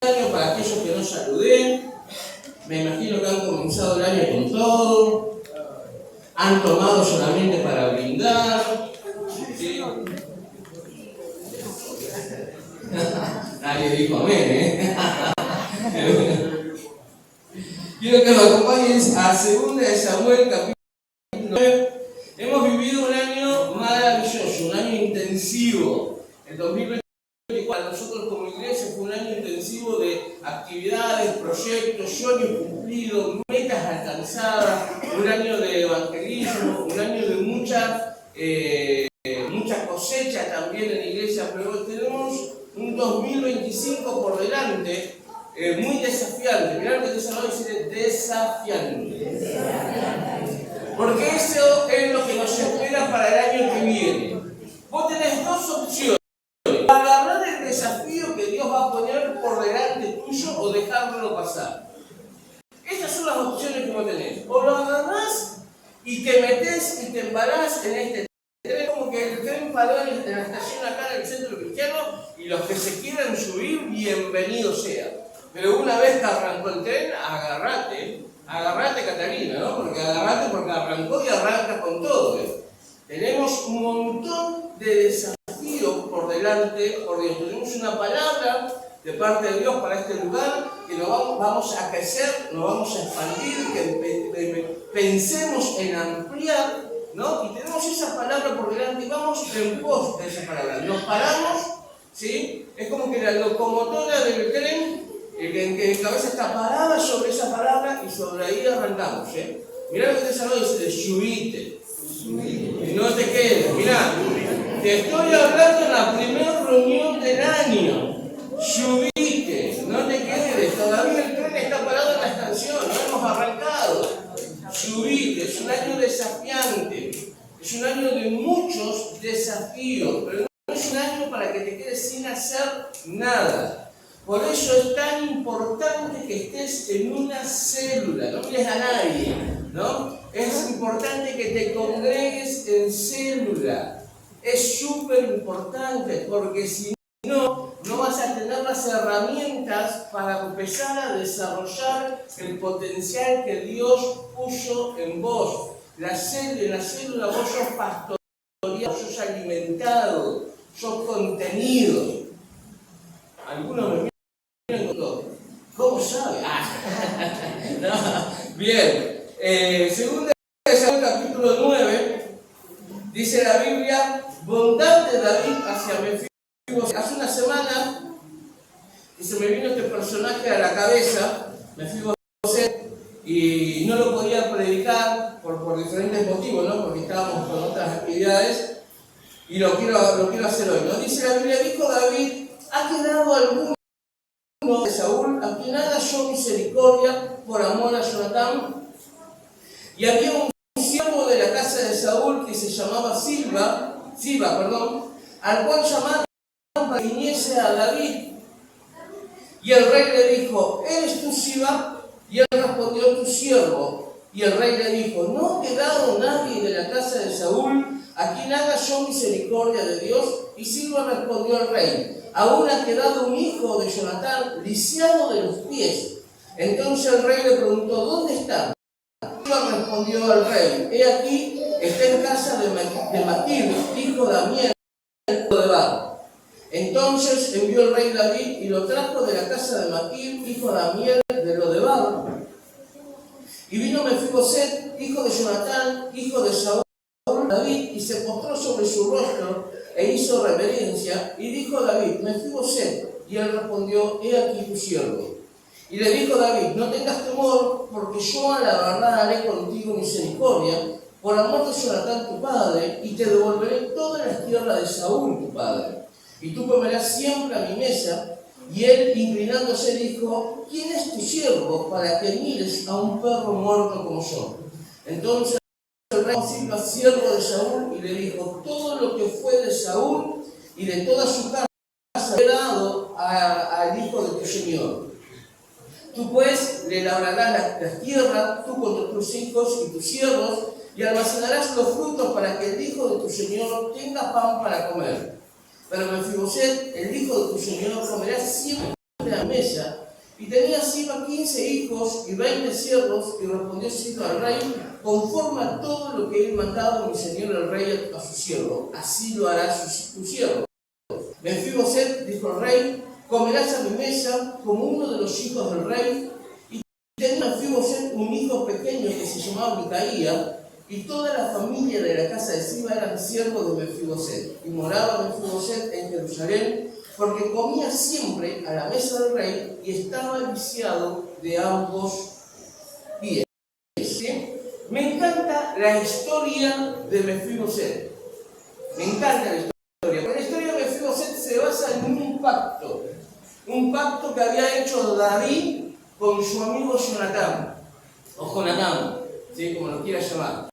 año para aquellos que no saludé. Me imagino que han comenzado el año con todo. Han tomado solamente para brindar. ¿Sí? Nadie dijo amén, Quiero que me acompañen a 2 de Samuel, capítulo 9. Hemos vivido un año maravilloso, un año intensivo. El 2024 para nosotros como iglesia fue un año intensivo de actividades, proyectos, sueños cumplidos, metas alcanzadas, un año de evangelismo, un año de mucha cosecha también en la iglesia, pero tenemos un 2025 por delante muy desafiante. Mirá lo que te salgo decir, desafiante. Porque eso es lo que nos espera para el año que viene. Vos tenés 2 opciones: agarrar el desafío que Dios va a poner por delante tuyo o dejarlo pasar. Estas son las opciones que vos tenés. O lo agarrás y te metés y te embalás en este tren, como que el tren paró en la estación acá en el centro cristiano, y los que se quieran subir, bienvenido sea. Pero una vez que arrancó el tren, agarrate Catalina, ¿no? Porque arrancó y arranca con todo, Tenemos un montón de desafíos por delante, por Dios. Tenemos una palabra de parte de Dios para este lugar, que nos vamos a crecer, nos vamos a expandir, que pensemos en ampliar, ¿no? Y tenemos esa palabra por delante y vamos en pos de esa palabra. Nos paramos, ¿sí? Es como que la locomotora del tren, en que la cabeza está parada sobre esa palabra y sobre ahí arrancamos, Mirá lo que te salgo, dice, subite. Y no te quedes, mirá, te estoy hablando en la primera reunión del año. Subite, no te quedes, todavía el tren está parado en la estación, no hemos arrancado. Subite, es un año desafiante, es un año de muchos desafíos, pero no es un año para que te quedes sin hacer nada. Por eso es tan importante que estés en una célula, no mires a nadie, ¿no? Es importante que te congregues en célula. Es súper importante, porque si no vas a tener las herramientas para empezar a desarrollar el potencial que Dios puso en vos. En la célula vos sos pastoreado, sos alimentado, sos contenido. Algunos me miran con todo. ¿Cómo sabe? No. Bien. Segunda de Samuel, capítulo 9, dice la Biblia: bondad de David hacia Mefiboset. Hace una semana que se me vino este personaje a la cabeza, Mefiboset, y no lo podía predicar por diferentes motivos, ¿no? Porque estábamos con otras actividades, y lo quiero hacer hoy, ¿no? Dice la Biblia: dijo David, ¿ha quedado alguno de Saúl a quien haga yo misericordia por amor a Jonatán? Y había un siervo de la casa de Saúl que se llamaba Siba, al cual llamaron para que viniese a David. Y el rey le dijo: ¿eres tú Siba? Y él respondió: tu siervo. Y el rey le dijo: ¿no ha quedado nadie de la casa de Saúl a quien haga yo misericordia de Dios? Y Siba respondió al rey: aún ha quedado un hijo de Jonatán, lisiado de los pies. Entonces el rey le preguntó: ¿dónde está? Siba respondió al rey: he aquí, está en casa de Maquir, hijo de Amiel, hijo de Bar. Entonces envió el rey David y lo trajo de la casa de Maquir, hijo de Amiel, de Lodebar. Y vino Mefiboset, hijo de Jonatán, hijo de Saúl, David, y se postró sobre su rostro e hizo reverencia. Y dijo David: Mefiboset. Y él respondió: he aquí tu siervo. Y le dijo David: no tengas temor, porque yo a la verdad haré contigo misericordia, por amor de Jonatán tu padre, y te devolveré toda la tierra de Saúl tu padre. Y tú comerás siempre a mi mesa. Y él, inclinándose, dijo: ¿quién es tu siervo para que mires a un perro muerto como yo? Entonces el rey Siba, siervo de Saúl, y le dijo: todo lo que fue de Saúl y de toda su casa he dado al hijo de tu señor. Tú pues le labrarás la tierra, tú con tus hijos y tus siervos, y almacenarás los frutos para que el hijo de tu señor tenga pan para comer. Pero Mefiboset, el hijo de tu señor, comerá siempre de la mesa, y tenía Siba 15 hijos y 20 siervos, y respondió Siba al rey, conforme a todo lo que él mandaba mi señor el rey a su siervo, así lo hará tu siervo. Mefiboset, dijo el rey, comerás a mi mesa como uno de los hijos del rey. Y tenía Mefiboset un hijo pequeño que se llamaba Micaía, y toda la familia de la casa de Siba eran siervos de Mefiboset. Y moraba Mefiboset en Jerusalén, porque comía siempre a la mesa del rey y estaba lisiado de ambos pies. ¿Sí? Me encanta la historia de Mefiboset. Me encanta la historia. La historia de Mefiboset se basa en un pacto que había hecho David con su amigo Jonatán, o Jonatán, ¿sí? Como lo quiera llamar.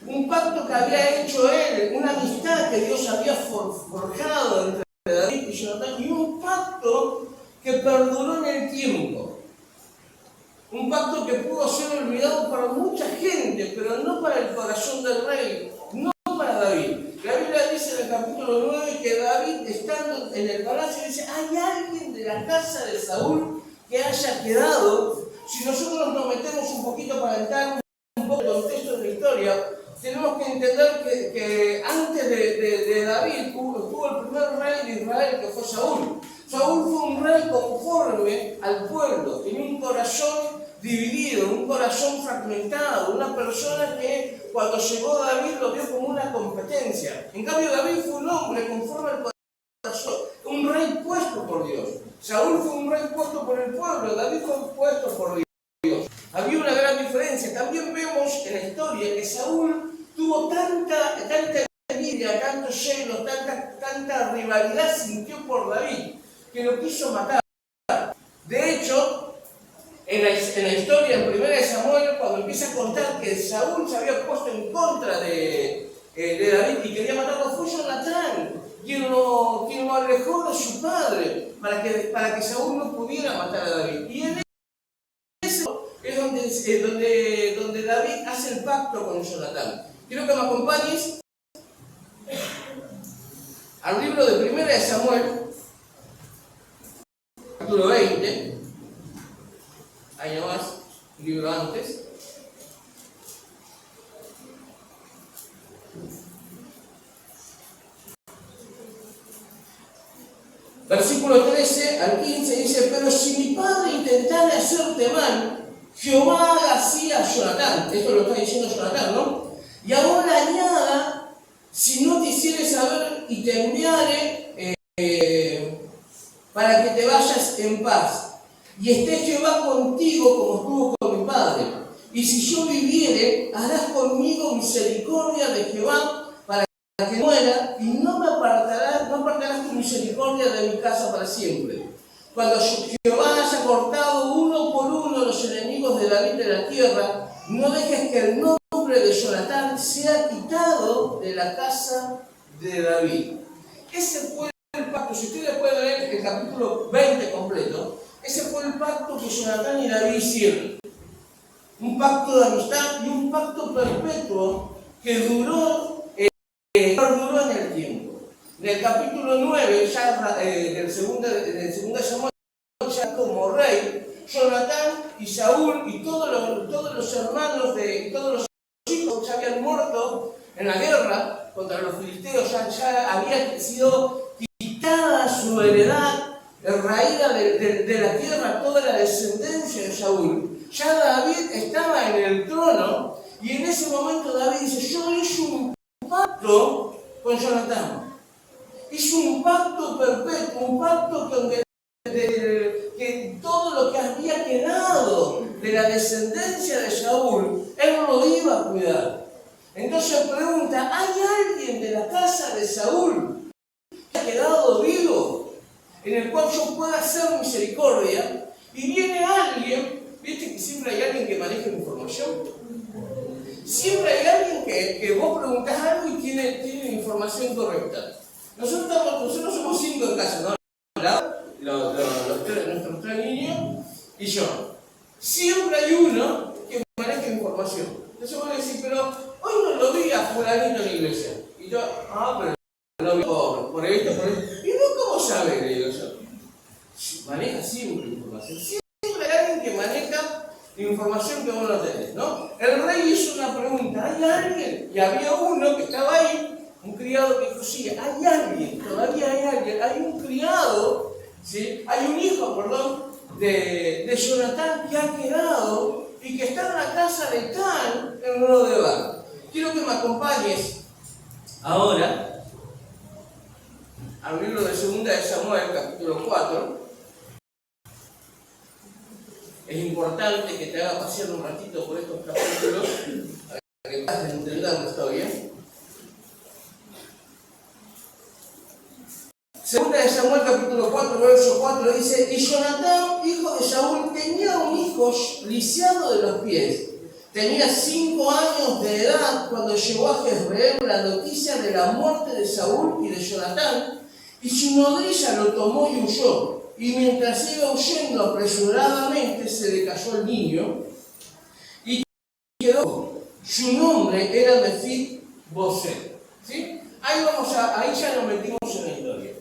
Un pacto que había hecho él, una amistad que Dios había forjado entre David y Jonatán, y un pacto que perduró en el tiempo. Un pacto que pudo ser olvidado para mucha gente, pero no para el corazón del rey, no para David. La Biblia dice en el capítulo 9 que David, estando en el palacio, dice: ¿hay alguien de la casa de Saúl que haya quedado? Si nosotros nos metemos un poquito para entrar un poco en el contexto de la historia, tenemos que entender que antes de David tuvo el primer rey de Israel, que fue Saúl. Saúl fue un rey conforme al pueblo, tenía un corazón dividido, un corazón fragmentado, una persona que cuando llegó David lo vio como una competencia. En cambio, David fue un hombre conforme al corazón, un rey puesto por Dios. Saúl fue un rey puesto por el pueblo, David fue puesto por Dios. Había una gran diferencia. También vemos en la historia que Saúl tuvo tanta envidia, tantos celos, tanta rivalidad sintió por David, que lo quiso matar. De hecho, en la historia, en 1 Samuel, cuando empieza a contar que Saúl se había puesto en contra de David y quería matarlo, fue Jonatán quien lo alejó de su padre para que Saúl no pudiera matar a David. Y en eso es donde David hace el pacto con Jonatán. Quiero que me acompañes al libro de 1 Samuel, capítulo 20. Ahí nomás, un libro antes. Versículo 13 al 15 dice: pero si mi padre intentara hacerte mal, Jehová haga así a Jonatán. Esto lo está diciendo Jonatán, ¿no? Y ahora añada: si no te hiciere saber y te enviare para que te vayas en paz, y esté Jehová contigo como estuvo con mi padre. Y si yo viviere, harás conmigo misericordia de Jehová para que muera, y no apartarás tu misericordia de mi casa para siempre. Cuando Jehová haya cortado uno por uno los enemigos de David de la tierra, no dejes que el nombre de Jonatán sea quitado de la casa de David. Ese fue el pacto. Si ustedes pueden leer el capítulo 20 completo, ese fue el pacto que Jonatán y David hicieron. Un pacto de amistad y un pacto perpetuo que perduró en el tiempo. En el capítulo 9, ya del segundo Samuel, ya como rey, Jonatán y Saúl y todos los hermanos y todos los hijos ya habían muerto en la guerra contra los filisteos, ya había sido quitada su heredad, raída de la tierra, toda la descendencia de Saúl. Ya David estaba en el trono y en ese momento David dice: yo hice un pacto con Jonatán. Hizo un pacto perpetuo, un pacto que todo lo que había quedado de la descendencia de Saúl, él lo iba a cuidar. Entonces pregunta: ¿hay alguien de la casa de Saúl que ha quedado vivo, en el cual yo pueda hacer misericordia? Y viene alguien, ¿viste que siempre hay alguien que maneja la información? Siempre hay alguien que vos preguntás algo y tiene información correcta. Nosotros somos 5 en casa, ¿no? Nuestros 3 niños y yo. Siempre hay uno que maneja información. Entonces vos decís: pero hoy no lo vi a fulanito en la iglesia. Y yo: pero lo vi por esto. ¿Y vos cómo sabés? Le digo yo. maneja siempre información. Siempre hay alguien que maneja información que vos no tenés, ¿no? El rey hizo una pregunta, ¿hay alguien? Y había uno que estaba ahí, un criado que dijo, sí, hay alguien, todavía hay alguien, hay un criado, ¿sí? Hay un hijo, perdón, de Jonatán que ha quedado y que está en la casa de Tan en Lodebar. Quiero que me acompañes ahora al libro de 2 de Samuel, capítulo 4. Es importante que te haga pasear un ratito por estos capítulos para que pases a entender la historia. 2 de Samuel, capítulo 4, verso 4 dice: Y Jonatán, hijo de Saúl, tenía un hijo lisiado de los pies. Tenía 5 años de edad cuando llegó a Jezreel la noticia de la muerte de Saúl y de Jonatán, y su nodriza lo tomó y huyó. Y mientras iba huyendo apresuradamente, se le cayó el niño y quedó. Su nombre era Mefiboseth. ¿Sí? Ahí ya nos metimos en la historia.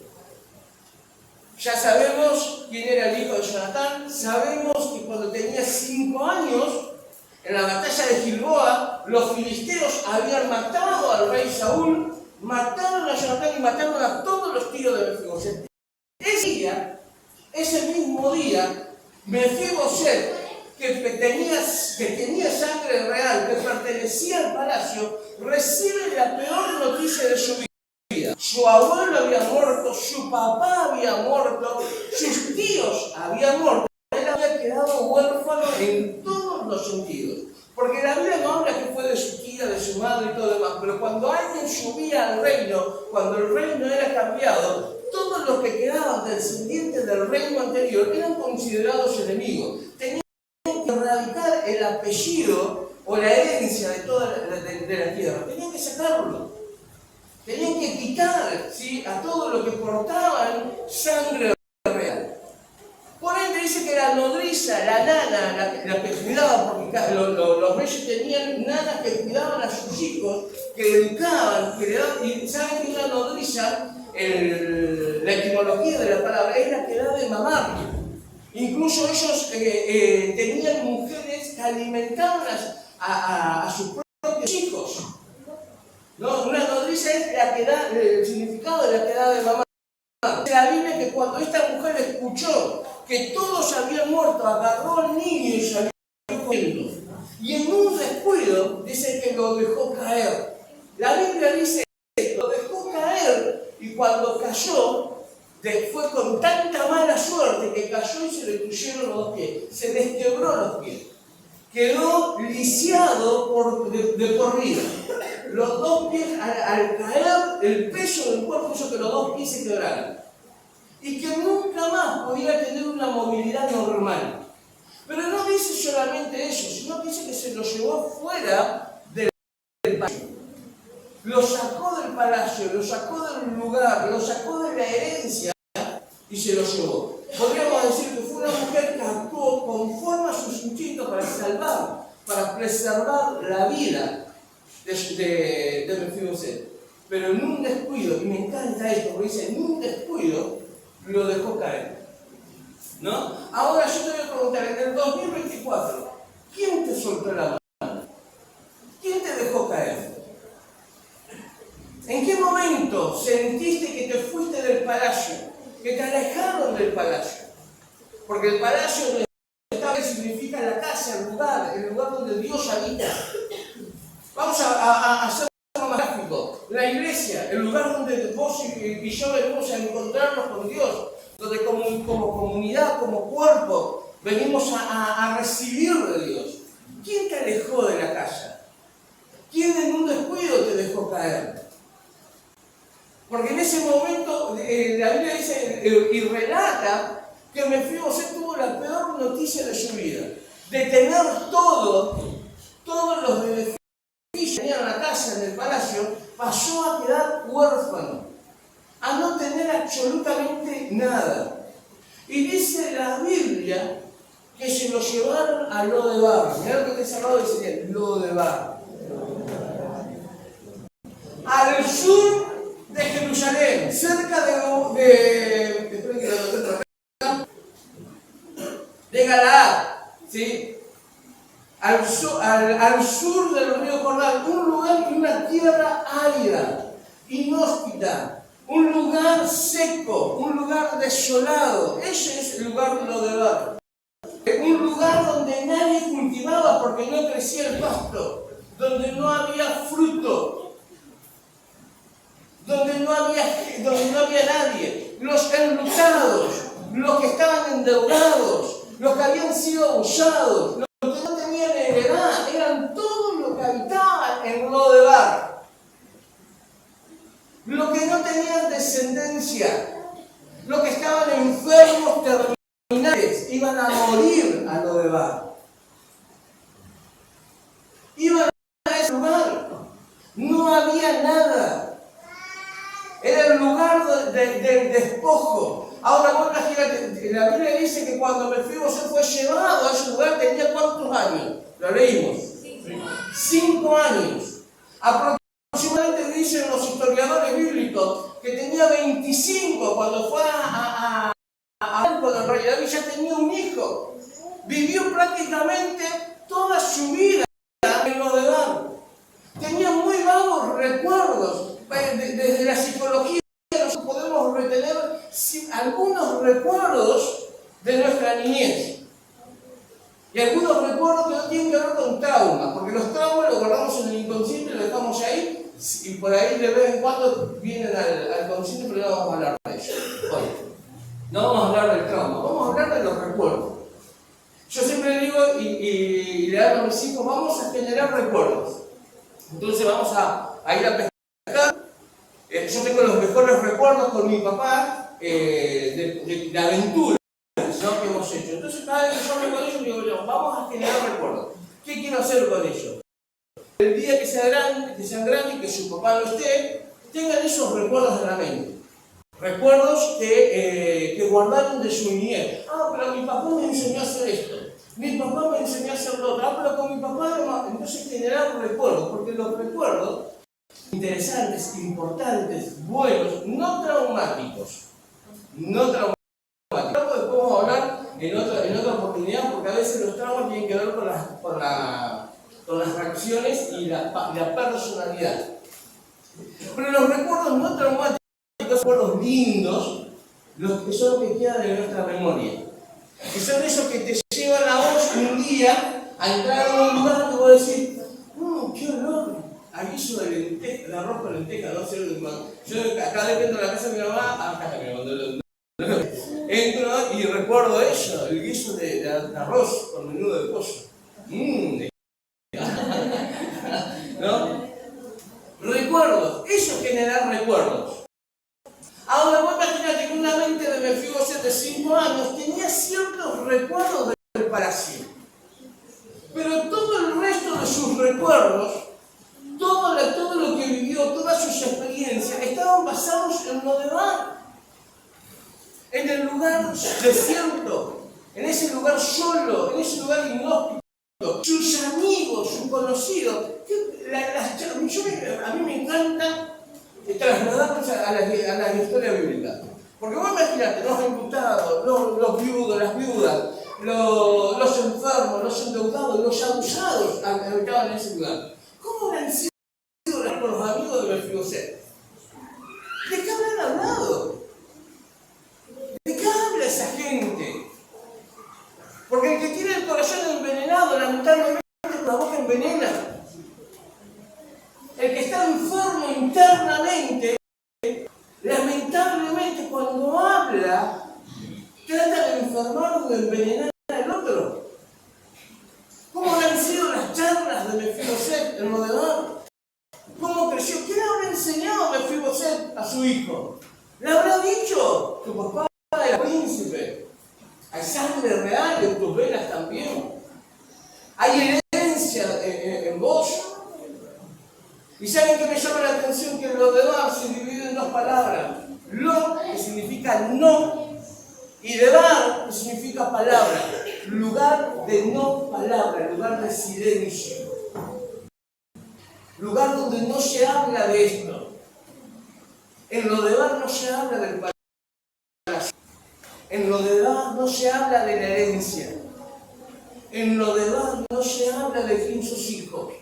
Ya sabemos quién era el hijo de Jonatán. Sabemos que cuando tenía 5 años, en la batalla de Gilboa, los filisteos habían matado al rey Saúl, mataron a Jonatán y mataron a todos los tíos de Mefiboseth. Ese mismo día, Mefiboseth, que tenía sangre real, que pertenecía al palacio, recibe la peor noticia de su vida. Su abuelo había muerto, su papá había muerto, sus tíos habían muerto. Él había quedado huérfano en todos los sentidos. Porque la Biblia no habla que fue de su tía, de su madre y todo lo demás, pero cuando alguien subía al reino, cuando el reino era cambiado, todos los que quedaban descendientes del reino anterior eran considerados enemigos. Tenían que erradicar el apellido o la herencia de toda la tierra. Tenían que sacarlo. Tenían que quitar, ¿sí?, a todos los que portaban sangre real. Por ende dice que la nodriza, la nana, la que cuidaba, porque los reyes tenían nanas que cuidaban a sus hijos, que educaban, que le daban, y saben que una nodriza, la etimología de la palabra es la que da de mamar. Incluso ellos tenían mujeres que alimentaban a sus propios hijos. ¿No? Una nodriza es la que da, el significado de la que da de mamar. La Biblia que cuando esta mujer escuchó que todos habían muerto, agarró al niño y salió corriendo. Y en un descuido dice que lo dejó caer. La Biblia dice que lo dejó caer y cuando cayó, fue con tanta mala suerte que cayó y se le pusieron los 2 pies. Se les quebró los pies. Quedó lisiado de por vida. Los 2 pies, al caer, el peso del cuerpo hizo que los 2 pies se quebraran. Y que nunca más podía tener una movilidad normal. Pero no dice solamente eso, sino que dice que se lo llevó fuera del palacio. Lo sacó del palacio, lo sacó del lugar, lo sacó de la herencia y se lo llevó. Podríamos decir que fue una mujer que actuó conforme a sus instintos para salvar, para preservar la vida de Mefiboseth. Pero en un descuido, y me encanta esto, porque dice, en un descuido, lo dejó caer. ¿No? Ahora yo te voy a preguntar, en el 2024, ¿quién te soltó la mano? ¿Quién te dejó caer? ¿En qué momento sentiste que te fuiste del palacio? Que te alejaron del palacio. Porque el palacio donde estaba significa la casa, el lugar donde Dios habita. Vamos a hacer más gráfico. La iglesia, el lugar donde vos y yo venimos a encontrarnos con Dios, donde como comunidad, como cuerpo, venimos a recibir de Dios. ¿Quién te alejó de la casa? ¿Quién en un descuido te dejó caer? Porque en ese momento la Biblia dice y relata que Mefiboseth tuvo la peor noticia de su vida. De tener todos los beneficios que tenía en la casa, en el palacio, pasó a quedar huérfano, a no tener absolutamente nada. Y dice la Biblia que se lo llevaron a Lodebar. Mirá lo que te cerrado dice Lodebar. Al sur de Jerusalén, cerca al sur del río Jordán, un lugar y una tierra árida, inhóspita, un lugar seco, un lugar desolado. Ese es el lugar de Lodebar. Un lugar donde nadie cultivaba porque no crecía el pasto, donde no había fruto, donde no había nadie. Los enlutados, los que estaban endeudados, los que habían sido abusados, los que no tenían heredad, eran todos los que habitaban en Lodebar. Los que no tenían descendencia, los que estaban enfermos terminales, iban a morir a Lodebar. Iban a ese lugar. No había nada. Era el lugar del despojo. Ahora vos imagínate, la Biblia dice que cuando Mefiboset fue llevado a ese lugar tenía ¿cuántos años? Lo leímos. 5 años. Aproximadamente dicen los historiadores bíblicos que tenía 25 cuando fue con el rey David, ya tenía un hijo. Vivió prácticamente toda su vida en Lodebar. Tenía muy vagos recuerdos. Desde la psicología nosotros podemos retener algunos recuerdos de nuestra niñez. Y algunos recuerdos que no tienen que ver con traumas, porque los traumas los guardamos en el inconsciente, los dejamos ahí, y por ahí de vez en cuando vienen al consciente, pero no vamos a hablar de eso hoy. No vamos a hablar del trauma, vamos a hablar de los recuerdos. Yo siempre digo y le hago a mis hijos, vamos a generar recuerdos. Entonces vamos a ir a pescar. Yo tengo los mejores recuerdos con mi papá de aventuras, ¿no?, que hemos hecho. Entonces cada vez que yo hablo con ellos digo, vamos a generar recuerdos. ¿Qué quiero hacer con ellos? El día que sean grandes y que su papá no esté, tengan esos recuerdos en la mente. Recuerdos que guardaron de su niñez. Pero mi papá me enseñó a hacer esto. Mi papá me enseñó a hacer lo otro. Pero con mi papá no. Entonces generar recuerdos, porque los recuerdos interesantes, importantes, buenos, no traumáticos. No traumáticos. Después podemos hablar en otra oportunidad, porque a veces los traumas tienen que ver con las reacciones y la personalidad. Pero los recuerdos no traumáticos, recuerdos lindos, los que son los que quedan en nuestra memoria. Que son esos que te llevan a vos un día a entrar a un lugar que vos decís, qué olor, a guiso de lenteja, de arroz con lenteja, no sé. Yo cada vez que entro a la casa de mi mamá, acá está mi mamá, entro y recuerdo eso, el guiso de arroz con menudo de pollo. ¿No? Recuerdos, eso es generar recuerdos. Ahora vos imagínate que una mente de Mefiboset de 5 años tenía ciertos recuerdos del palacio. Pero todo el resto de sus recuerdos, todo lo que vivió, todas sus experiencias, estaban basados en Lodebar. En el lugar desierto, en ese lugar solo, en ese lugar inhóspito. Sus amigos, sus conocidos. A mí me encanta trasladarnos a la historia bíblica. Porque vos imaginate, los enlutados, los viudos, las viudas, los enfermos, los endeudados, los abusados habitaban en ese lugar. ¿Cómo han sido los amigos de Mefiboset? ¿De qué habrán hablado? ¿De qué habla esa gente? Porque el que tiene el corazón envenenado, lamentablemente, la boca envenena. El que está enfermo internamente, lamentablemente, cuando habla, trata de enfermar o de envenenar al otro. ¿Cómo han sido las charlas de Mefiboset en Lodebar? ¿Cómo creció? ¿Qué le habrá enseñado Mefiboset a su hijo? ¿Le habrá dicho? Tu papá era príncipe. Hay sangre real en tus venas también. Hay herencia en vos. ¿Y saben qué me llama la atención? Que Lodebar se divide en 2 palabras. Lo, que significa no, y Debar, que significa palabra. Lugar de no palabra, lugar de silencio. Lugar donde no se habla de esto. En Lodebar no se habla del palacio. En Lodebar no se habla de la herencia. En lo demás no se habla de quién sus hijos.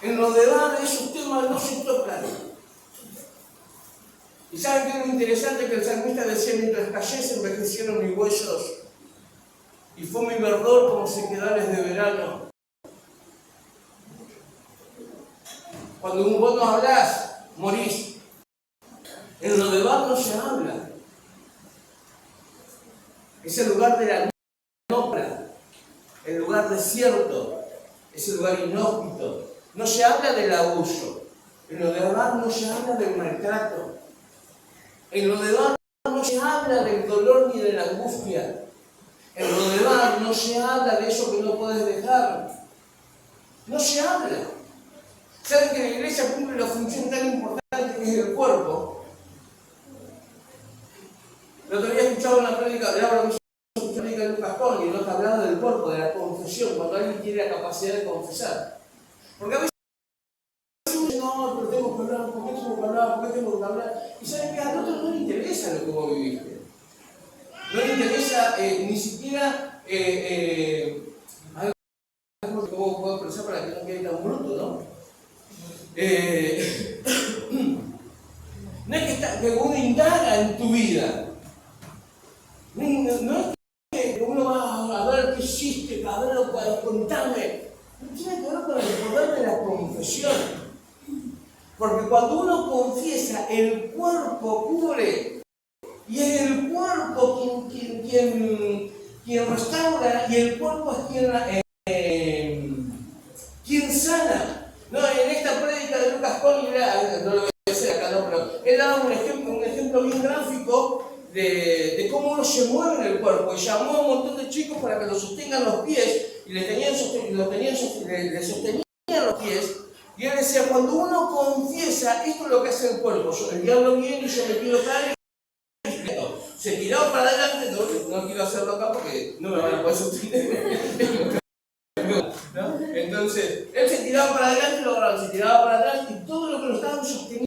En lo demás esos temas no se tocan. ¿Y saben qué es lo interesante? Que el salmista decía: mientras callé se envejecieron mis huesos y fue mi verdor como sequedales de verano. Cuando vos no hablás, morís. En lo demás no se habla. Es el lugar de la nopra, el lugar desierto, es el lugar inhóspito. No se habla del abuso. En lo demás no se habla del maltrato. En lo demás no se habla del dolor ni de la angustia. En lo demás no se habla de eso que no puedes dejar. No se habla. ¿Saben que la iglesia cumple la función tan importante que es el cuerpo? El otro día escuchaba una prédica de Lucas Tony, ¿no? Que hablaba del cuerpo, de la confesión, cuando alguien tiene la capacidad de confesar. Porque a veces no, pero tengo que hablar, ¿por qué tengo que hablar? ¿Por qué tengo que hablar? Y saben que al otro no le interesa lo que vos viviste. No le interesa ni siquiera algo que vos puedo expresar para que no quede tan bruto, ¿no? No es que uno indaga en tu vida. No es que uno va a ver qué hiciste, a ver, contame. No tiene que ver con el poder de la confesión. Porque cuando uno confiesa, el cuerpo cubre. Y es el cuerpo quien restaura, y el cuerpo es quien sana. No, en esta prédica de Lucas Coni, no lo voy a hacer acá, no, pero él daba un ejemplo bien gráfico de cómo uno se mueve en el cuerpo. Y llamó a un montón de chicos para que lo sostengan los pies, y le sostenían los pies. Y él decía: cuando uno confiesa, esto es lo que hace el cuerpo. El diablo viene y yo me quiero caer. Se tiraba para adelante, no quiero hacerlo acá porque no me van a poder sostener. ¿No? Entonces, él se tiraba para adelante y lo agarraban, se tiraba para atrás, y todo lo que lo estaban sosteniendo,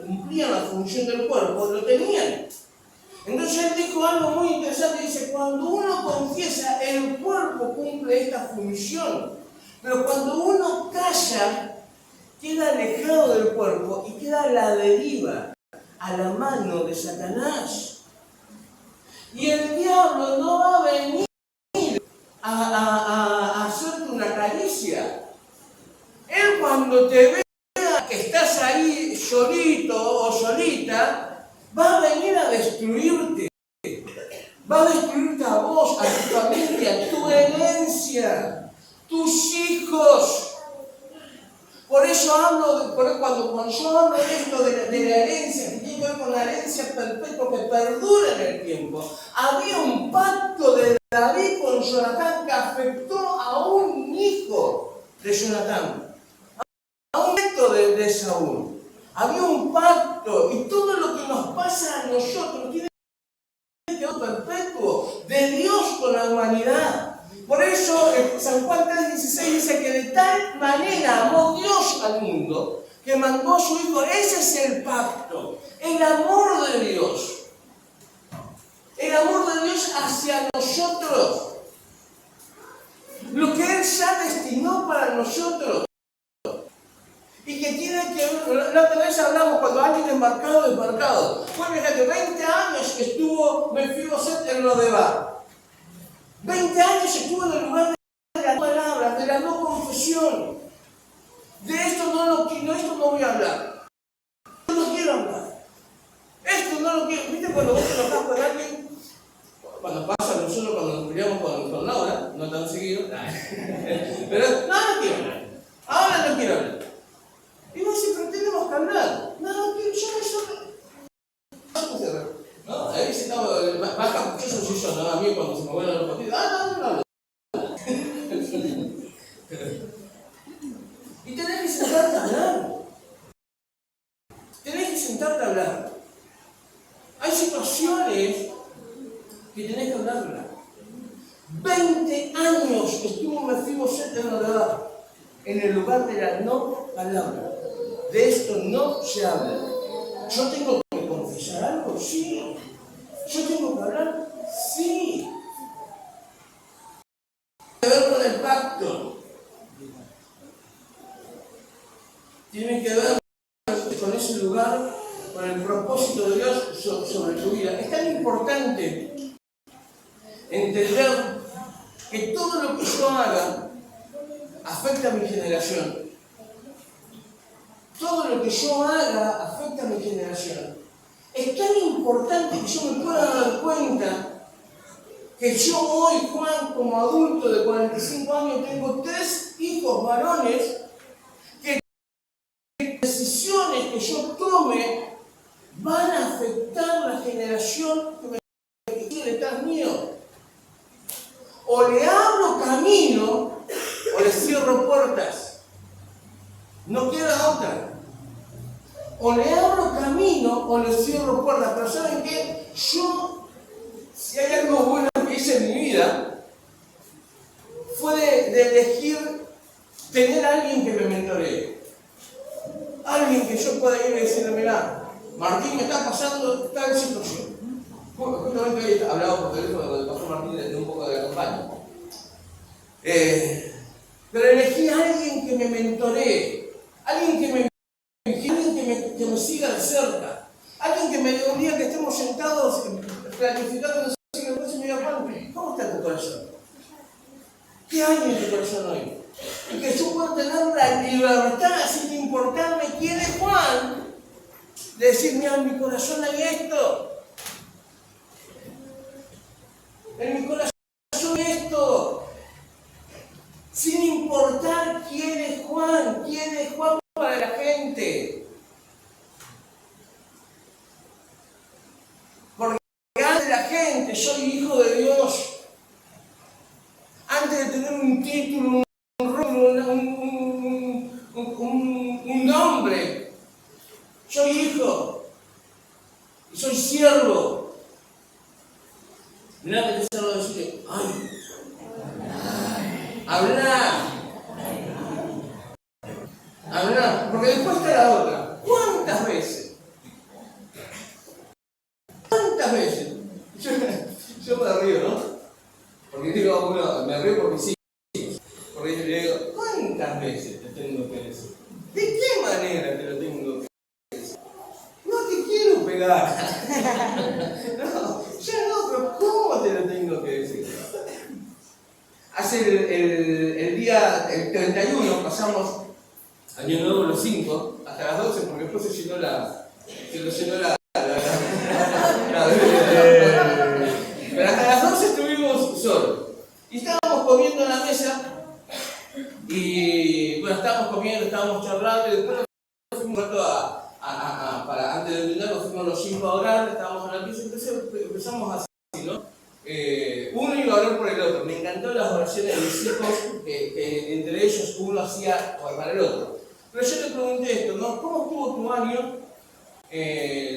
cumplían la función del cuerpo, lo tenían. Entonces él dijo algo muy interesante, dice: cuando uno confiesa, el cuerpo cumple esta función, pero cuando uno calla, queda alejado del cuerpo y queda a la deriva, a la mano de Satanás. Y el diablo no va a venir a hacerte una caricia. Él, cuando te vea que estás ahí solito o solita, va a venir a destruirte. Va a destruirte a vos, a tu familia, tu herencia, tus hijos. Por eso hablo, cuando yo hablo de esto de la herencia, que tiene que ver con la herencia perpetua que perdura en el tiempo. Había un pacto de David con Jonatán que afectó a un hijo de Jonatán, a un nieto de Saúl. Había un pacto, y todo lo que nos pasa a nosotros tiene que ver perpetuo de Dios con la humanidad. Por eso San Juan 3:16 dice que de tal manera amó Dios al mundo que mandó a su Hijo. Ese es el pacto, el amor de Dios. El amor de Dios hacia nosotros. Lo que Él ya destinó para nosotros. Y que tiene que ver, la otra vez hablamos cuando alguien desmarcado. Pues fíjate, 20 años estuvo Mefiboset en Lodebar. 20 años estuvo en el lugar de la palabra, de la no confesión. De esto no voy a hablar. Yo no quiero hablar. Esto no lo quiero. ¿Viste cuando vos te enojás con alguien? Cuando pasa nosotros, cuando nos peleamos con Laura, no tan seguido. Pero no quiero hablar. Ahora no quiero hablar. Y vos siempre tenemos que hablar. No quiero, no, ahí se estaba más capuchoso soy yo, ¿no? A mí cuando se me vuelan los partidos, no. Y tenés que sentarte a hablar. Hay situaciones que tenés que hablarla. 20 años estuvo Mefiboset en Lodebar, en el lugar de la no palabra. De esto no se habla. Yo tengo que confesar algo, sí. Yo tengo que hablar, sí. tiene que ver con ese lugar, con el propósito de Dios sobre tu vida. Es tan importante entender que todo lo que yo haga afecta a mi generación. Todo lo que yo haga afecta a mi generación. Es tan importante que yo me pueda dar cuenta que yo hoy, Juan, como adulto de 45 años, tengo 3 hijos varones, que las decisiones que yo tome van a afectar la generación que viene detrás mío. O le abro camino o le cierro puertas. No queda otra. O le abro camino o le cierro puertas. Pero ¿saben qué? Yo, si hay algo bueno que hice en mi vida, fue de elegir tener a alguien que me mentoree. Alguien que yo pueda ir y decirle, mirá, Martín, me está pasando tal situación. Justamente hoy hablaba por teléfono con el pastor Martín de un poco de la campaña. Pero elegí a alguien que me mentoree, alguien que me siga de cerca, alguien que me diga un día que estemos sentados planificando no sé qué cosa y me diga, Juan, ¿cómo está tu corazón? ¿Qué hay en tu corazón hoy? Y que yo pueda tener la libertad, sin importarme quién es Juan, de decir, mira, en mi corazón hay esto. En mi corazón hay esto. Sin importar quién es Juan para la gente. Porque antes de la gente soy hijo de Dios. Antes de tener un título, un nombre, soy hijo y soy siervo. Mirá que te salgo a decirle, ay, habla, porque después está la otra. ¿Cuántas veces? Yo me río, ¿no? Porque digo, bueno, me río porque sí. Porque yo le digo, ¿cuántas veces te tengo que decir? ¿De qué manera te lo tengo que decir? No te quiero pegar. No, ya no, pero ¿cómo te lo tengo que decir? Hace el día, el 31, pasamos Año Nuevo los 5, hasta las 12, porque después se llenó pero hasta las 12 estuvimos solos. Y estábamos comiendo en la mesa, y bueno, estábamos charlando, y después nos fuimos un rato antes de brindar, nos fuimos los 5 a orar, estábamos en la pieza, entonces empezamos así, ¿no? Uno iba a orar por el otro. Me encantó las oraciones de mis hijos, que entre ellos uno hacía para el otro. Pero yo te pregunté esto, ¿no? ¿Cómo estuvo tu año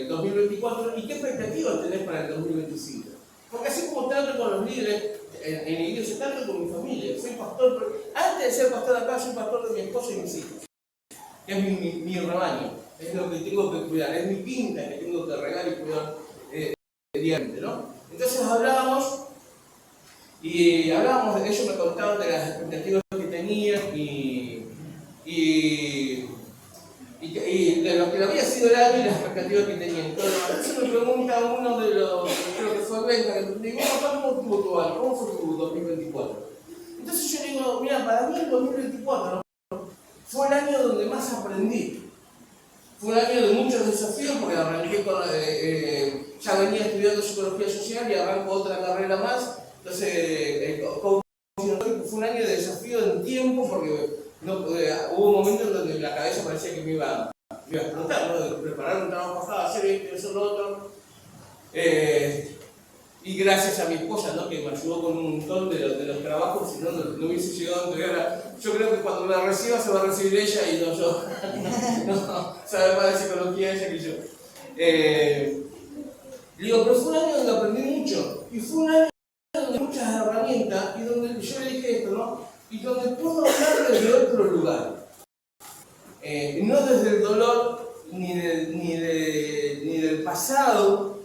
2024 y qué expectativas tenés para el 2025? Porque así como trato con los líderes en la iglesia, trato con mi familia. Soy pastor, pero antes de ser pastor acá, soy pastor de mi esposa y mis hijos. Que es mi rebaño, es lo que tengo que cuidar, es mi pinta que tengo que regar y cuidar diariamente, ¿no? Entonces hablábamos, ellos me contaban de las expectativas que tenían y de lo que había sido el año y las expectativas que tenían. Entonces me pregunta uno de los, creo que fue Benja, que me dijo, ¿cómo estuvo tu año? ¿Cómo fue tu 2024? Entonces yo digo, mira, para mí el 2024 fue el año donde más aprendí. Fue un año de muchos desafíos, porque arranqué con, ya venía estudiando psicología social y arranco otra carrera más. Entonces, fue un año de desafío en tiempo, porque hubo momentos donde la cabeza parecía que me iba a explotar, ¿no? De preparar un trabajo pasado, hacer esto, eso, lo otro. Y gracias a mi esposa, ¿no? Que me ayudó con un montón de los trabajos, si no, no hubiese llegado a entregar. Yo creo que cuando me reciba se va a recibir ella y no yo. No, sabe más de psicología ella que yo. Digo, pero fue un año donde aprendí mucho. Y fue un año donde muchas herramientas, y donde yo le dije esto, ¿no? Y donde puedo hablar desde otro lugar. No desde el dolor, ni del pasado,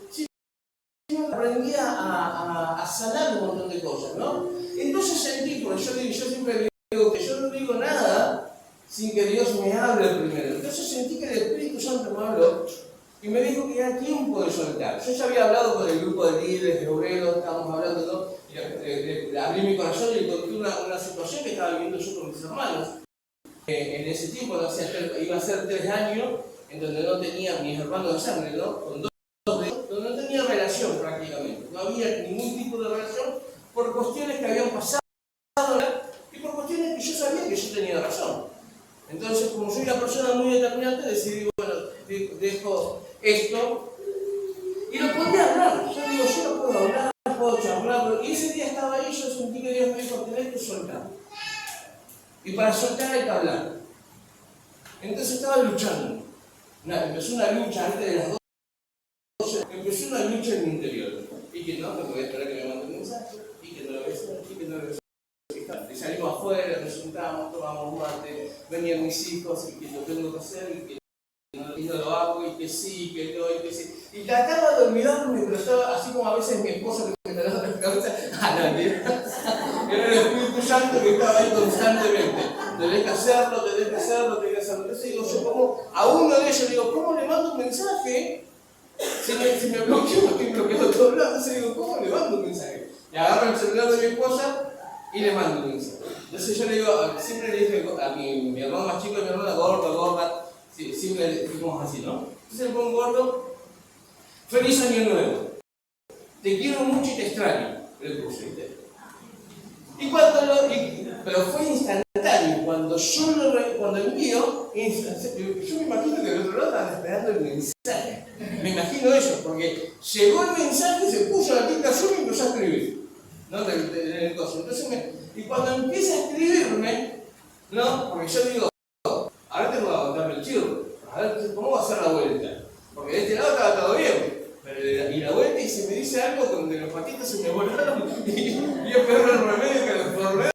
aprendí a sanar un montón de cosas, ¿no? Entonces sentí, porque yo siempre digo que yo no digo nada sin que Dios me hable primero. Entonces sentí que el Espíritu Santo me habló y me dijo que era tiempo de soltar. Yo ya había hablado con el grupo de líderes, de obreros, estábamos hablando, ¿no? Y abrí mi corazón y le conté una situación que estaba viviendo yo con mis hermanos. En ese tiempo, no sé, iba a ser 3 años, en donde no tenía mis hermanos de sangre, ¿no? Con donde no tenía relación prácticamente. No había ningún tipo de relación por cuestiones que habían pasado y por cuestiones que yo sabía que yo tenía razón. Entonces, como soy una persona muy determinante, decidí, bueno, dejo esto y lo podía hablar. Yo digo, yo no puedo hablar, no puedo charlar, y ese día estaba ahí, yo sentí que Dios me dijo, tenés que soltar. Y para soltar hay que hablar. Entonces estaba luchando. Empezó una lucha antes de las 12, empezó una lucha en mi interior. Y que no, que voy a esperar que me mande un mensaje, y que no lo voy a hacer, y que no lo voy a hacer. Y salimos afuera, nos juntamos, tomamos mate, venían mis hijos, y que lo tengo que hacer, y no lo hago, y que sí, que no, y que sí. Y trataba de olvidarme, pero estaba así como a veces mi esposa que me daba la cabeza, era el Espíritu Santo que estaba ahí constantemente. Tenés que hacerlo, tenés que hacerlo, tenés que hacerlo. Entonces digo, yo como a uno de ellos digo, ¿cómo le mando un mensaje? Si me bloqueo, estoy bloqueado de todos lados. Entonces digo, ¿cómo le mando un mensaje? Y agarro el celular de mi esposa y le mando un mensaje. Entonces yo le digo, siempre le dije a mi hermano más chico y mi hermana, gorda, sí, siempre le dijimos así, ¿no? Entonces le pongo gordo, feliz año nuevo. Te quiero mucho y te extraño. Le puse, ¿viste? Pero fue instantáneo, cuando envío, yo me imagino que del otro lado estaban esperando el mensaje. Me imagino eso, porque llegó el mensaje, se puso la tinta azul y empezó a escribir. ¿No? Del coso. Entonces y cuando empieza a escribirme, ¿no? Porque yo digo, ahora tengo que aguantarme el chivo, a ver cómo va a ser la vuelta. Porque de este lado estaba todo bien. Y la vuelta y se me dice algo donde los patitos se me volaron y yo peor el remedio que los problemas.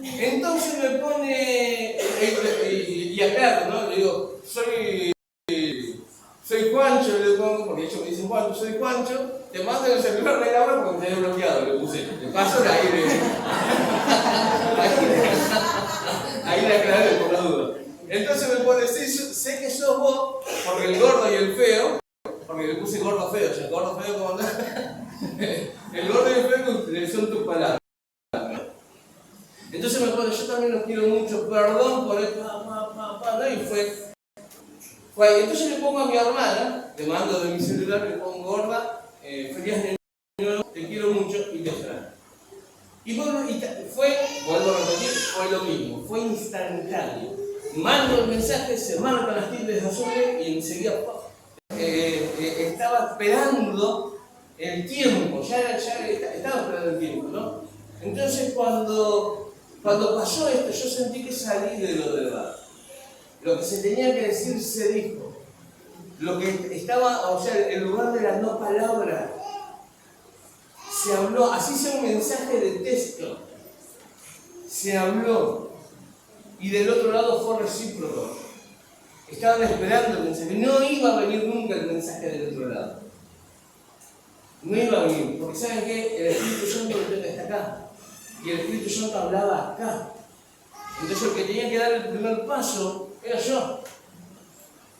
Entonces me pone y aclaro, ¿no? Le digo, soy Juancho, le pongo, porque ellos me dicen Juancho, soy Juancho, te mando el celular de la hora porque te he bloqueado, le puse, le paso el aire. Ahí le aclaré por la duda. Entonces me pone, sí, sé que sos vos, porque el gordo y el feo, porque le puse gordo feo, o sea, gordo feo como el gordo y el feo son tus palabras. Entonces me pone, yo también los quiero mucho, perdón por esto, ¿no? Y fue. Entonces le pongo a mi hermana, le mando de mi celular, le pongo gorda, feliz año nuevo, te quiero mucho y te extraño. Y vuelvo a repetir, fue lo mismo, fue instantáneo. Mando el mensaje, se marcan las tildes azules y enseguida estaba esperando el tiempo, ya estaba esperando el tiempo, ¿no? Entonces cuando pasó esto, yo sentí que salí de lo del bar. Lo que se tenía que decir se dijo. Lo que estaba, o sea, en lugar de la no palabra, se habló, así sea un mensaje de texto, se habló. Y del otro lado fue recíproco. Estaban esperando el mensaje. No iba a venir nunca el mensaje del otro lado. No iba a venir, porque ¿saben qué? El Espíritu Santo está acá. Y el Espíritu Santo hablaba acá. Entonces el que tenía que dar el primer paso era yo.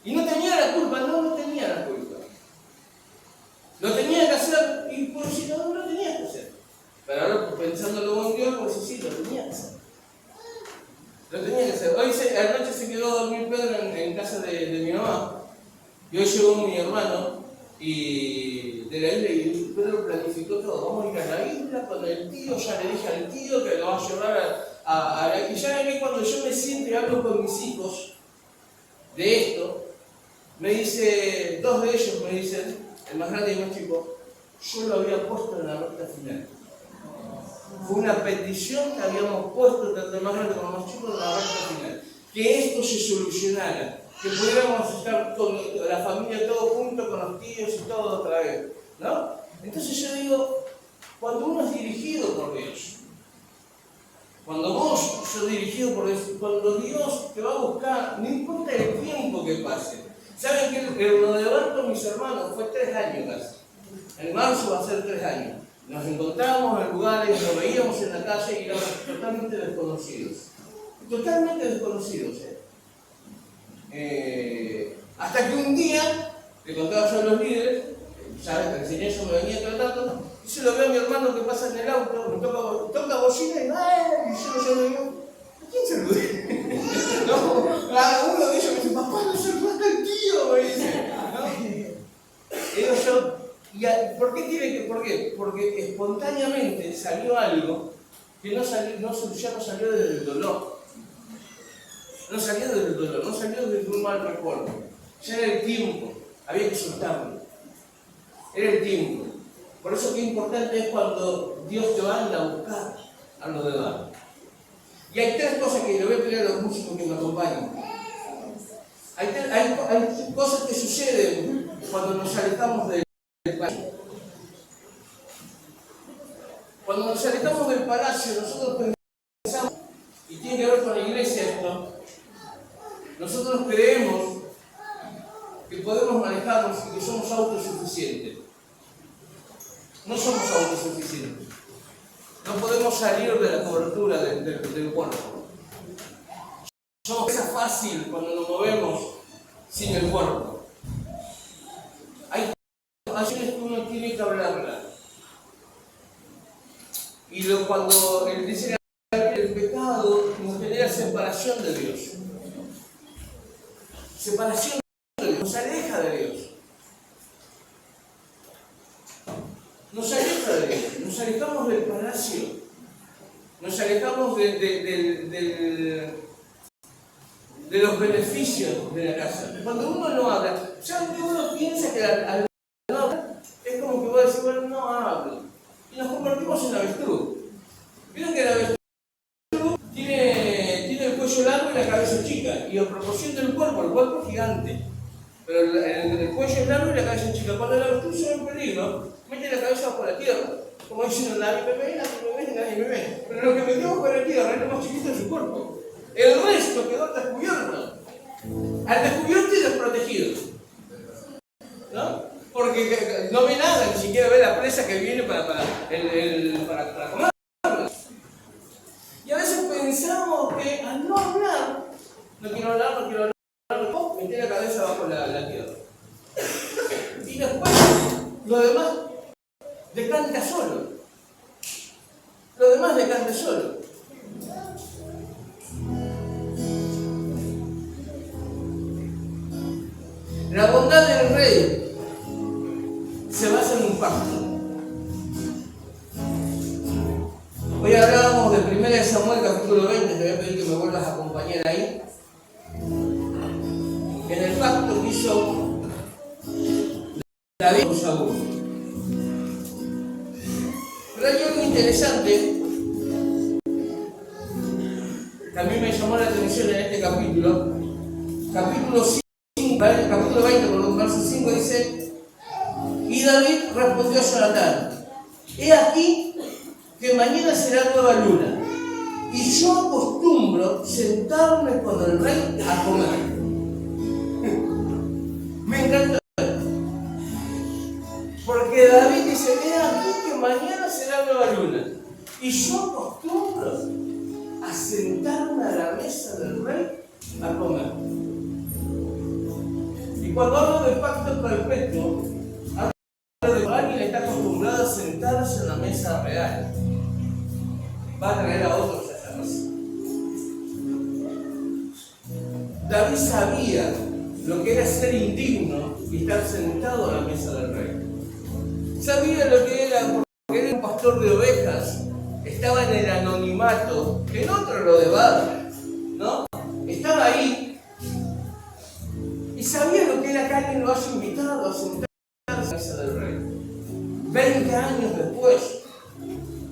Y no tenía la culpa, no tenía la culpa. Lo tenía que hacer, y por si no lo tenía que hacer. Pero ahora pensándolo con Dios, pues sí, lo tenía que hacer. Lo tenía que hacer. Hoy anoche se quedó a dormir Pedro en casa de mi mamá. Y hoy llegó mi hermano y de la isla y Pedro planificó todo. Vamos a ir a la isla con el tío, ya le dije al tío que lo va a llevar a la isla. Y ya ven cuando yo me siento y hablo con mis hijos de esto, me dice, 2 de ellos me dicen, el más grande y el más chico, yo lo había puesto en la recta final. Fue una petición que habíamos puesto tanto el más grande como el más chico en la recta final. Que esto se solucionara, que pudiéramos estar con la familia todos juntos, con los tíos y todo otra vez, ¿no? Entonces yo digo, cuando uno es dirigido por Dios, cuando vos sos dirigido por Dios, cuando Dios te va a buscar, no importa el tiempo que pase. ¿Saben que lo de hablar con mis hermanos fue 3 años casi? En marzo va a ser 3 años. Nos encontrábamos en lugares, nos veíamos en la calle y éramos totalmente desconocidos. totalmente desconocidos. Hasta que un día, le contaba yo a los líderes, sabes que enseñé eso, me venía tratando, y se lo veo a mi hermano que pasa en el auto, me toca bocina y yo le digo, ¿a quién saludé? No, uno de ellos me dice, papá, no saludaste al tío, me dice. ¿No? Y digo yo, ¿por qué tiene que? ¿Por qué? Porque espontáneamente salió algo que ya no salió desde el dolor. No salió desde el dolor, no salió desde un mal recuerdo. Ya era el tiempo, había que soltarlo. Era el tiempo. Por eso qué importante es cuando Dios te manda a buscar a los demás. Y hay tres cosas que le voy a pedir a los músicos que me acompañen. Hay cosas que suceden cuando nos alejamos del palacio. Cuando nos alejamos del palacio, nosotros pensamos, y tiene que ver con la iglesia esto, nosotros creemos que podemos manejarnos y que somos autosuficientes. No somos autosuficientes. No podemos salir de la cobertura del cuerpo. Somos presa fácil cuando nos movemos sin el cuerpo. Hay acciones que uno tiene que hablarlas. Y cuando el pecado nos genera separación de Dios. Separación de Dios, nos aleja de Dios. Nos aleja de Dios, nos alejamos del palacio, nos alejamos de los beneficios de la casa. Cuando uno no habla, ya que uno piensa que al no hablar es como que va a decir, bueno, no hablo. Y nos convertimos en avestruz. Vieron que la avestruz tiene el cuello largo y la cabeza chica, y en proporción del cuerpo, el cuerpo es gigante. Pero el cuello es largo y la cabeza es chica. Cuando la avestruz se ve en peligro, mete la cabeza bajo la tierra. Como diciendo, nadie me ve, nadie me ve. Pero lo que metió bajo la tierra es lo más chiquito de su cuerpo. El resto quedó al descubierto. Al descubierto y desprotegido. ¿No? Porque no ve nada, ni siquiera ve la presa que viene para comer. Y a veces pensamos que al no hablar, no quiero hablar, meter la cabeza bajo la tierra. Y después, lo demás decanta solo. Lo demás decanta solo. La bondad del rey se basa en un pacto. Hoy hablábamos de 1 Samuel capítulo 20, te voy a pedir que me vuelvas a acompañar ahí. En el pacto que hizo David con Saúl. Pero hay algo interesante que a mí me llamó la atención en este capítulo. Capítulo 20, por verso 5 dice: y David respondió a Jonatán: he aquí que mañana será nueva luna, y yo acostumbro sentarme con el rey a comer. Me encanta. Porque David dice: he aquí que mañana será nueva luna, y yo acostumbro a sentarme a la mesa del rey a comer. Y cuando hablo del pacto perpetuo, hablo de que alguien está acostumbrado a sentarse en la mesa real. Va a traer a otros a esa mesa. David sabía lo que era ser indigno y estar sentado a la mesa del rey. Sabía lo que era, porque era un pastor de ovejas, estaba en el anonimato, que en otro lo de barra, ¿no? Estaba ahí y sabía lo que era que alguien lo haya invitado a sentarse a la mesa del rey. 20 años después,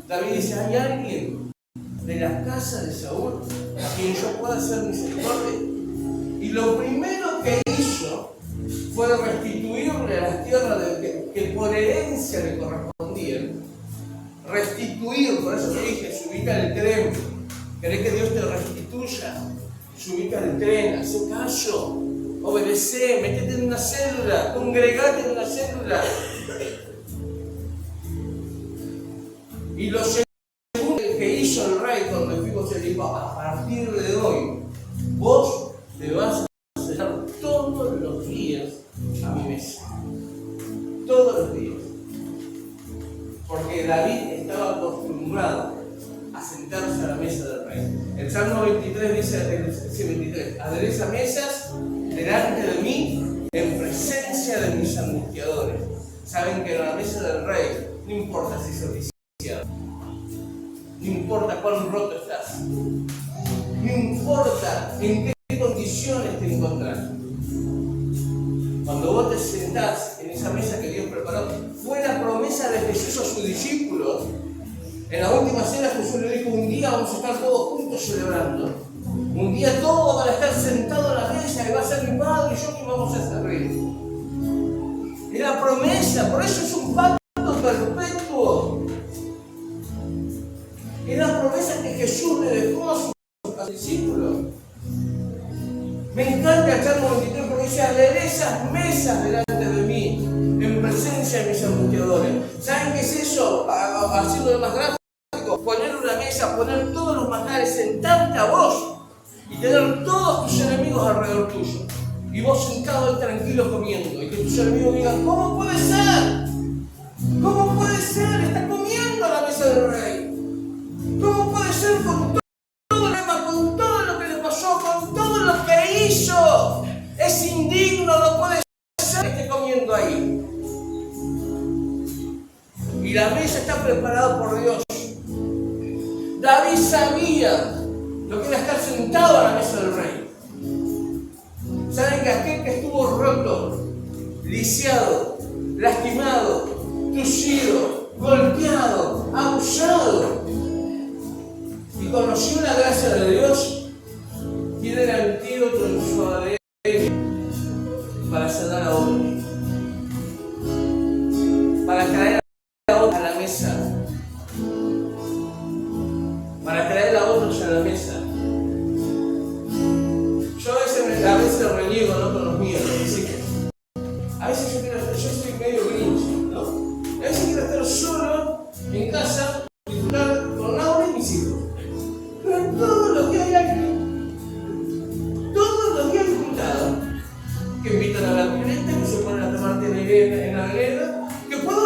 David dice: hay alguien de la casa de Saúl a quien yo pueda hacer misericordia. Y lo primero que hizo fue restituirle a las tierras que por herencia le correspondían. Restituir, por eso te dije, subite al tren. ¿Querés que Dios te restituya? Subite al tren, hace caso, obedecé, metete en una célula, congregate en una célula. Y lo segundo que hizo el rey cuando fuimos, él dijo: a partir de hoy mesas delante de mí en presencia de mis angustiadores. Saben que en la mesa del rey no importa si sos lisiado, no importa cuán roto estás, no importa en qué condiciones te encontrás. Cuando vos te sentás en esa mesa que Dios preparó, fue la promesa de Jesús a sus discípulos. En la última cena Jesús le dijo: un día vamos a estar todos juntos celebrando. Un día todos van a estar sentados en la mesa y va a ser mi Padre y yo que vamos a servir. Es la promesa, por eso es un pacto perpetuo. Es la promesa que Jesús le dejó a sus discípulos. Me encanta el Salmo 23 porque dice: haré esas mesas delante de mí, en presencia de mis angustiadores. ¿Saben qué es eso? Haciendo más gráfico, poner una mesa, poner todos los manjares, sentarte a vos y tener todos tus enemigos alrededor tuyo. Y vos sentado ahí tranquilo comiendo. Y que tus enemigos digan: ¿cómo puede ser? ¿Cómo puede ser? Está comiendo a la mesa del rey. ¿Cómo puede ser con todo el tema, con todo lo que le pasó, con todo lo que hizo? Es indigno, no puede ser que esté comiendo ahí. Y la mesa está preparada por Dios. David sabía lo que era estar sentado a la mesa del rey. Saben que aquel que estuvo roto, lisiado, lastimado, tucido, golpeado, abusado y conoció la gracia de Dios, tiene el antídoto en su ADN para sanar a otros, para traer a otros a la mesa, para traer a otros a la mesa. Yo a veces reniego, ¿no?, con los míos, a veces yo soy medio grinch, ¿no? A veces quiero estar solo en casa, disfrutar con Laura y mis hijos. Pero todos los días hay alguien, todos los días disfrutado, que invitan a la pileta, que se ponen a tomar té en la vereda, que puede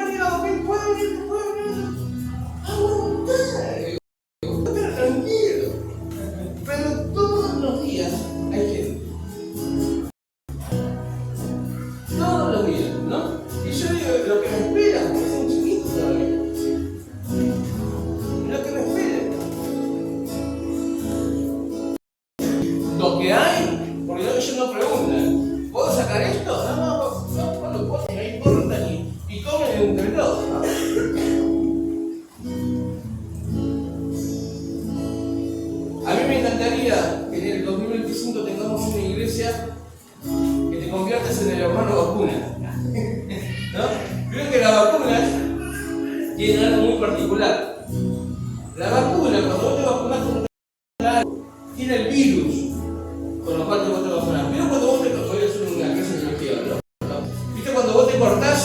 venir a dormir, puede venir a aguantar. Pero tranquilo. Pero todos los días hay gente. Todos los días, ¿no? Y yo digo, lo que me espera, porque son chiquitos todavía. Lo que me espera. Lo que hay, porque ellos no preguntan: ¿puedo sacar esto? No lo ponen ahí, cortan y comen entre todos, ¿no? A mí me encantaría que en el 2025 tengamos una iglesia que te conviertas en el hermano vacuna, ¿no? Creo que las vacunas tienen algo muy particular. La vacuna, cuando vos te vacunás contra algo, tiene el virus con lo cual vos te vacunás. Pero cuando vos te voy a hacer una clase de biología, ¿no? ¿Viste cuando vos te cortás?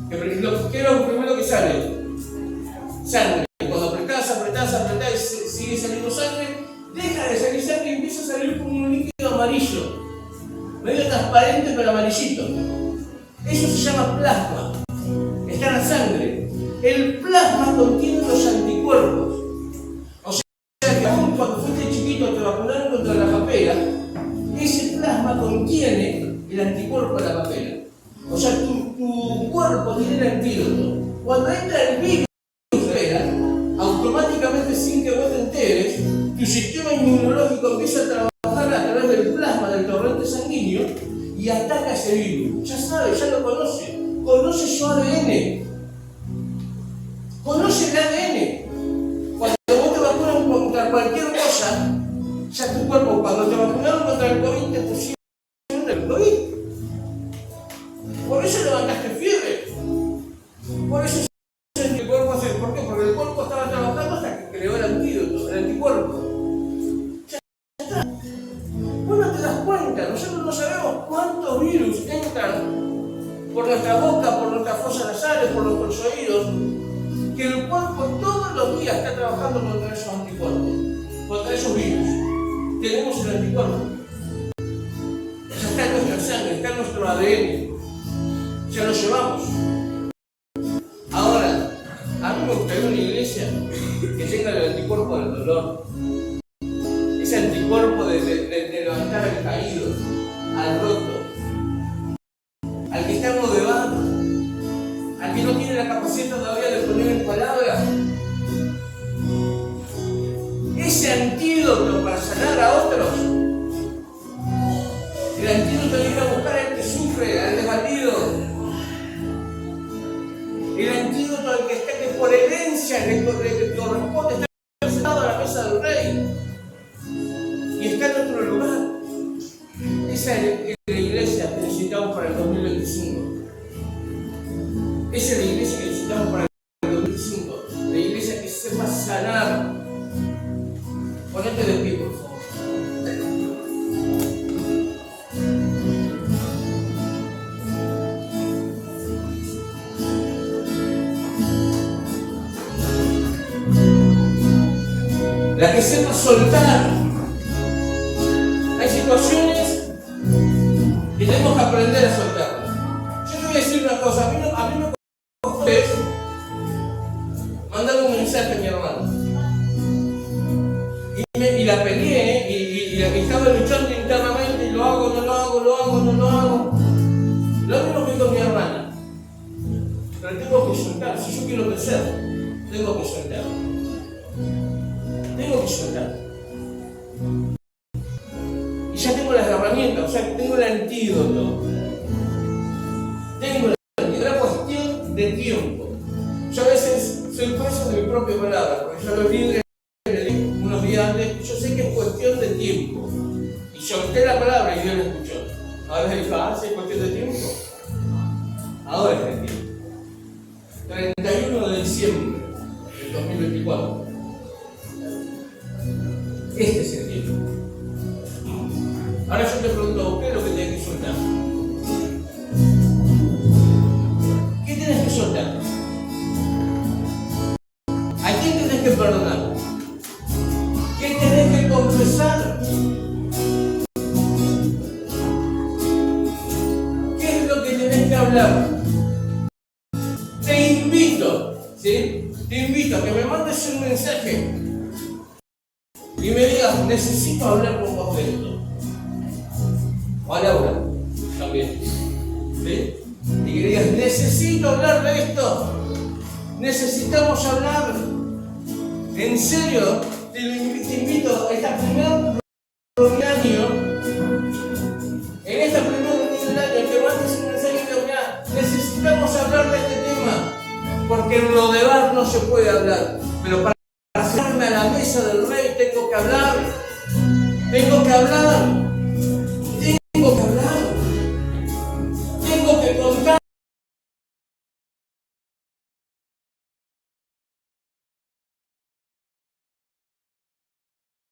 ¿Qué es lo primero que sale? Sangre. Cuando apretás y sigue saliendo sangre, deja de salir sangre y empieza a salir como un líquido amarillo, medio transparente pero amarillito. Eso se llama plasma. Está en la sangre. El plasma contiene los anticuerpos. O sea que aún cuando fuiste chiquito te vacunaron contra la papera, ese plasma contiene el anticuerpo de la papera. O sea, tu cuerpo tiene el antídoto. Cuando entra el virus, automáticamente, sin que vos te enteres, tu sistema inmunológico empieza a trabajar a través del plasma del torrente sanguíneo y ataca ese virus. Ya sabe, ya lo conoce su ADN. Conoce el ADN. Cuando vos te vacunas contra cualquier cosa, ya tu cuerpo, cuando te vacunaron contra el COVID, te pusieron el COVID. Por eso levantaste fiebre. Por eso el cuerpo hace. ¿Por qué? Porque el cuerpo estaba trabajando hasta que creó el antídoto, el anticuerpo. Ya está. Vos no te das cuenta, nosotros no sabemos cuántos virus entran por nuestra boca, por nuestras fosas nasales, por nuestros oídos, que el cuerpo todos los días está trabajando contra esos anticuerpos, contra esos virus. Tenemos el anticuerpo. Ya está en nuestra sangre, está en nuestro ADN. Ya lo llevamos. Ahora, a mí me gustaría una iglesia que tenga el anticuerpo del dolor, ese anticuerpo de levantar al caído, caído, al roto, al que está modelado, al que no tiene la capacidad todavía de poner en palabras. Ese antídoto para sanar a otros, el antídoto de ir a buscar al que sufre, al desvalido, el antídoto al que está, que por herencia le corresponde estar sentado a la mesa del rey y está en otro lugar. Esa es la iglesia que necesitamos para el 2025. Esa es la iglesia que necesitamos para el 2025. La iglesia que sepa sanar. Ponete de pie, por favor. La que sepa soltar. Hay situaciones que tenemos que aprender a soltarlas. Yo te voy a decir una cosa. A mí me costó mandar un mensaje a mi hermano. Y la peleé y estaba luchando internamente y lo hago, no lo hago, lo hago, no lo hago. Lo mismo que con mi hermana. Pero tengo que soltar. Si yo quiero crecer, tengo que soltar. Tengo que soltar. Y ya tengo las herramientas, o sea que tengo el antídoto. Tengo el antídoto. Era cuestión de tiempo. Yo a veces soy preso de mi propia palabra, porque yo lo vi unos días antes. Yo sé que es cuestión de tiempo. Y solté la palabra y Dios la escuchó. Ahora dijo, ¿sí es cuestión de tiempo? Ahora es el tiempo. 31 de diciembre del 2024. Este es el tiempo. Ahora yo te pregunto, ¿qué es lo que tienes que soltar? ¿Qué tienes que soltar? ¿A quién tienes que perdonar? ¿Qué tienes que confesar? ¿Qué es lo que tienes que hablar? Te invito, ¿sí? Te invito a que me mandes un mensaje y me digas, necesito hablar con vos de esto. O a Laura también. ¿Sí? Y que digas, necesito hablar de esto. Necesitamos hablar. En serio, te invito a esta primera reunión del año. En esta primera reunión del año, que mandes un mensaje y digas, mira, necesitamos hablar de este tema. Porque en lo de bar no se puede hablar. Pero para